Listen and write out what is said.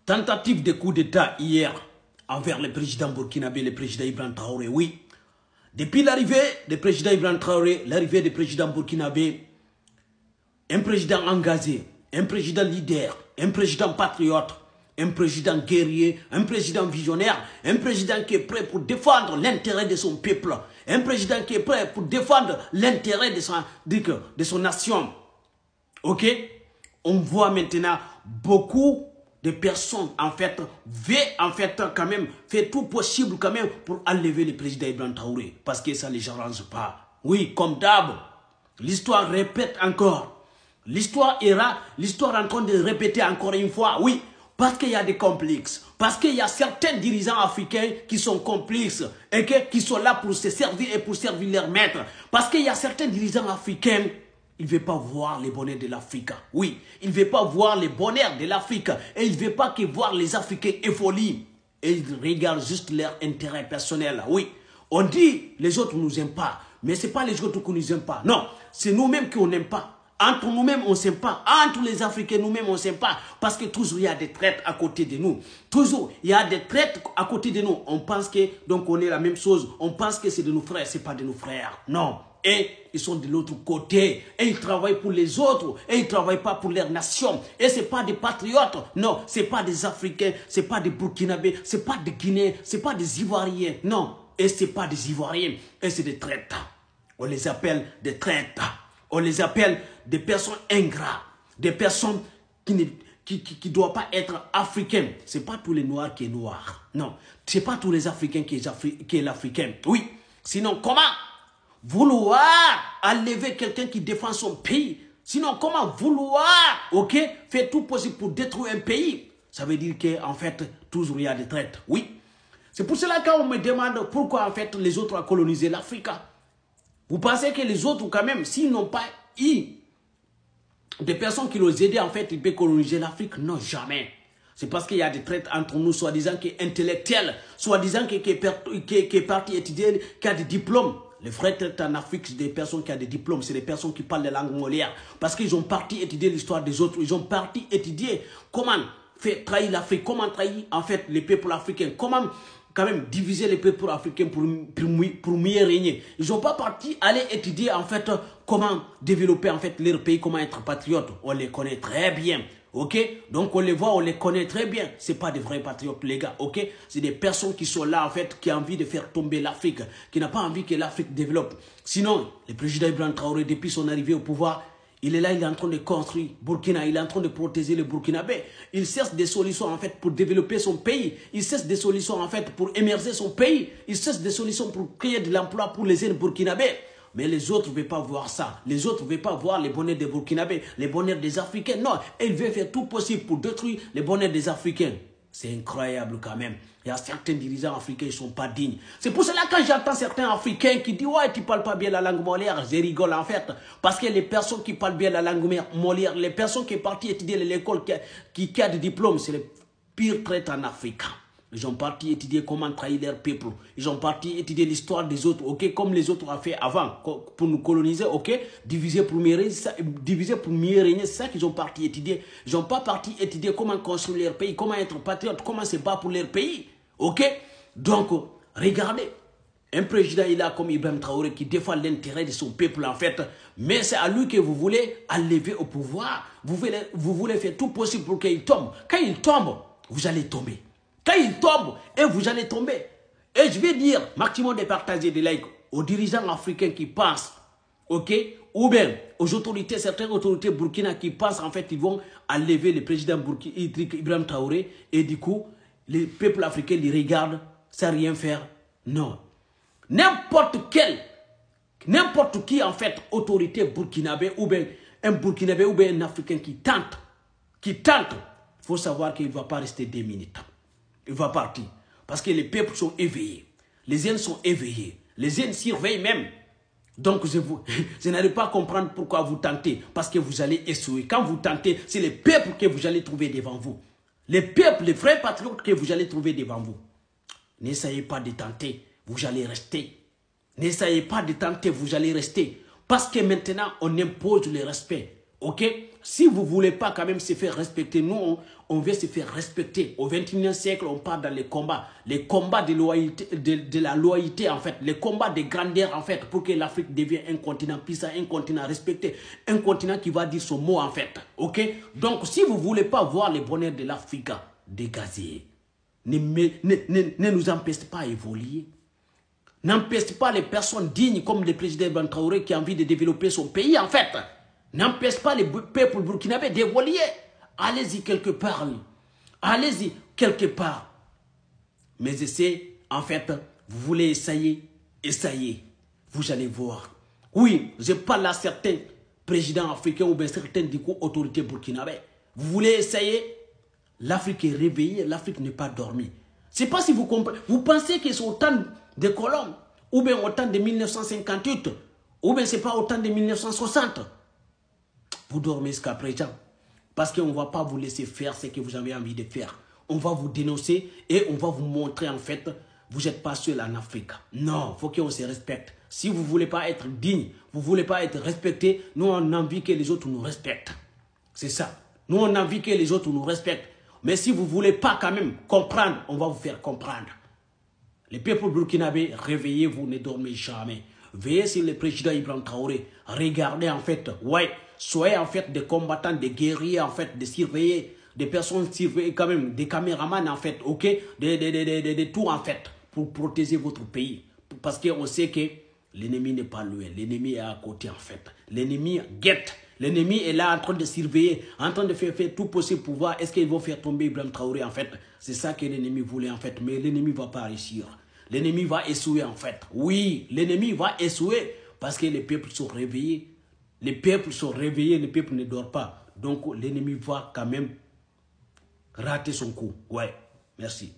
Tentative de coup d'État hier envers le président burkinabé, le président Ibrahim Traoré, oui. Depuis l'arrivée du président Ibrahim Traoré, l'arrivée du président burkinabé, un président engagé, un président leader, un président patriote, un président guerrier, un président visionnaire, un président qui est prêt pour défendre l'intérêt de son peuple, un président qui est prêt pour défendre l'intérêt de son nation. Ok? On voit maintenant beaucoup de personnes, en fait, quand même, fait tout possible quand même pour enlever le président Ibrahim Traoré. Parce que ça ne les arrange pas. Oui, comme d'hab, l'histoire répète encore. L'histoire est en train de répéter encore une fois, oui. Parce qu'il y a des complexes. Parce qu'il y a certains dirigeants africains qui sont complices et qui sont là pour se servir et pour servir leur maître. Parce qu'il y a certains dirigeants africains, ils ne veulent pas voir les bonheurs de l'Afrique. Oui, ils ne veulent pas voir les bonheurs de l'Afrique. Et ils ne veulent pas que voir les Africains évoluer. Et ils regardent juste leur intérêt personnel. Oui, on dit les autres ne nous aiment pas. Mais ce n'est pas les autres qui ne nous aiment pas. Non, c'est nous-mêmes qu'on n'aime pas. Entre nous-mêmes, on ne s'aime pas. Entre les Africains, nous-mêmes, on ne s'aime pas. Parce que toujours, il y a des traites à côté de nous. Toujours, il y a des traites à côté de nous. On pense que, donc, on est la même chose. On pense que c'est de nos frères. Ce n'est pas de nos frères. Non. Et ils sont de l'autre côté. Et ils travaillent pour les autres. Et ils ne travaillent pas pour leur nation. Et ce n'est pas des patriotes. Non, ce n'est pas des Africains. Ce n'est pas des Burkinabés. Ce n'est pas des Guinéens. Ce n'est pas des Ivoiriens. Non. Et ce n'est pas des Ivoiriens. Et c'est des traites. On les appelle des traites. On les appelle des personnes ingrats, des personnes qui ne doivent pas être africaines. Ce n'est pas tous les noirs qui sont noirs. Non, ce n'est pas tous les Africains qui sont l'Africain. Oui, sinon comment vouloir enlever quelqu'un qui défend son pays? Sinon comment vouloir, ok, faire tout possible pour détruire un pays? Ça veut dire qu'en fait, toujours il y a des traites. Oui, c'est pour cela qu'on me demande pourquoi en fait les autres ont colonisé l'Afrique. Vous pensez que les autres, quand même, s'ils n'ont pas eu des personnes qui les aident, en fait, ils peuvent coloniser l'Afrique? Non, jamais. C'est parce qu'il y a des traites entre nous, soi-disant qui est intellectuel, soi-disant qui est parti étudier, qui a des diplômes. Les vrais traites en Afrique, c'est des personnes qui ont des diplômes, c'est des personnes qui parlent la langue molière. Parce qu'ils ont parti étudier l'histoire des autres, ils ont parti étudier comment faire trahir l'Afrique, comment trahir, en fait, les peuples africains, comment quand même diviser les peuples africains pour mieux régner. Ils n'ont pas parti aller étudier en fait comment développer en fait leur pays, comment être patriote. On les connaît très bien, ok? Donc on les voit, on les connaît très bien. Ce n'est pas des vrais patriotes les gars, ok? C'est des personnes qui sont là en fait, qui ont envie de faire tomber l'Afrique, qui n'ont pas envie que l'Afrique développe. Sinon, le président Ibrahim Traoré, depuis son arrivée au pouvoir, il est là, il est en train de construire Burkina, il est en train de protéger le Burkinabé. Il cherche des solutions en fait pour développer son pays. Il cherche des solutions en fait pour émerger son pays. Il cherche des solutions pour créer de l'emploi pour les jeunes Burkinabés. Mais les autres ne veulent pas voir ça. Les autres ne veulent pas voir les bonheurs des Burkinabés, les bonheurs des Africains. Non, ils veulent faire tout possible pour détruire les bonheurs des Africains. C'est incroyable quand même. Il y a certains dirigeants africains qui ne sont pas dignes. C'est pour cela que quand j'entends certains Africains qui disent « Ouais, tu ne parles pas bien la langue molière », je rigole en fait. Parce que les personnes qui parlent bien la langue molière, les personnes qui sont parties étudier à l'école, qui ont des diplômes, c'est les pires traites en Afrique. Ils ont parti étudier comment trahir leur peuple. Ils ont parti étudier l'histoire des autres, ok, comme les autres ont fait avant, pour nous coloniser, ok, diviser pour mieux régner, c'est ça qu'ils ont parti étudier. Ils n'ont pas parti étudier comment construire leur pays, comment être patriote, comment se battre pour leur pays, ok. Donc, regardez, un président il a comme Ibrahim Traoré qui défend l'intérêt de son peuple en fait, mais c'est à lui que vous voulez enlever au pouvoir. Vous voulez faire tout possible pour qu'il tombe. Quand il tombe, vous allez tomber. Quand il tombe, et vous allez tomber. Et je vais dire, maximum de partager des likes aux dirigeants africains qui pensent, ok, ou bien aux autorités, certaines autorités burkina qui pensent en fait ils vont enlever le président Ibrahim Traoré et du coup, les peuples africains les regardent sans rien faire. Non. N'importe qui en fait, autorité burkinabé ou bien un burkinabé ou bien un africain qui tente, il faut savoir qu'il ne va pas rester 2 minutes. Il va partir. Parce que les peuples sont éveillés. Les jeunes sont éveillés. Les jeunes surveillent même. Donc, je n'arrive pas à comprendre pourquoi vous tentez. Parce que vous allez échouer. Quand vous tentez, c'est les peuples que vous allez trouver devant vous. Les peuples, les vrais patriotes que vous allez trouver devant vous. N'essayez pas de tenter. Vous allez rester. N'essayez pas de tenter. Vous allez rester. Parce que maintenant, on impose le respect. Ok? Si vous ne voulez pas quand même se faire respecter, nous, on veut se faire respecter. Au XXIe siècle, on part dans les combats de, loyauté, de la loyauté, en fait, les combats de grandeur, en fait, pour que l'Afrique devienne un continent puissant, un continent respecté, un continent qui va dire son mot, en fait. Ok? Donc, si vous ne voulez pas voir le bonheur de l'Afrique, dégagez. Ne nous empêchez pas d'évoluer. N'empêche pas les personnes dignes comme le président Ibrahim Traoré qui a envie de développer son pays, en fait. N'empêche pas les peuples burkinabés d'évoluer. Allez-y quelque part. Allez-y quelque part. Mais essayez, en fait, vous voulez essayer, essayez. Vous allez voir. Oui, je parle à certains présidents africains ou bien certaines autorités burkinabées. Vous voulez essayer? L'Afrique est réveillée, l'Afrique n'est pas dormie. Je ne sais pas si vous comprenez. Vous pensez que c'est autant de colons, ou bien autant de 1958, ou bien ce n'est pas autant de 1960. Vous dormez jusqu'à présent. Parce qu'on ne va pas vous laisser faire ce que vous avez envie de faire. On va vous dénoncer et on va vous montrer en fait, vous n'êtes pas seul en Afrique. Non, il faut qu'on se respecte. Si vous ne voulez pas être digne, vous ne voulez pas être respecté, nous on a envie que les autres nous respectent. C'est ça. Nous on a envie que les autres nous respectent. Mais si vous ne voulez pas quand même comprendre, on va vous faire comprendre. Les peuples burkinabés, réveillez-vous, ne dormez jamais. Veillez sur le président Ibrahim Traoré. Regardez en fait, ouais, soyez en fait des combattants, des guerriers en fait, des surveillés, des personnes surveillées quand même, des caméramans en fait, ok, des tout en fait, pour protéger votre pays. Parce qu'on sait que l'ennemi n'est pas loin, l'ennemi est à côté en fait. L'ennemi guette. L'ennemi est là en train de surveiller, en train de faire tout possible pour voir est-ce qu'ils vont faire tomber Ibrahim Traoré en fait. C'est ça que l'ennemi voulait en fait, mais l'ennemi ne va pas réussir. L'ennemi va échouer en fait. Oui, l'ennemi va échouer parce que les peuples sont réveillés. Les peuples sont réveillés, les peuples ne dorment pas. Donc l'ennemi va quand même rater son coup. Ouais, merci.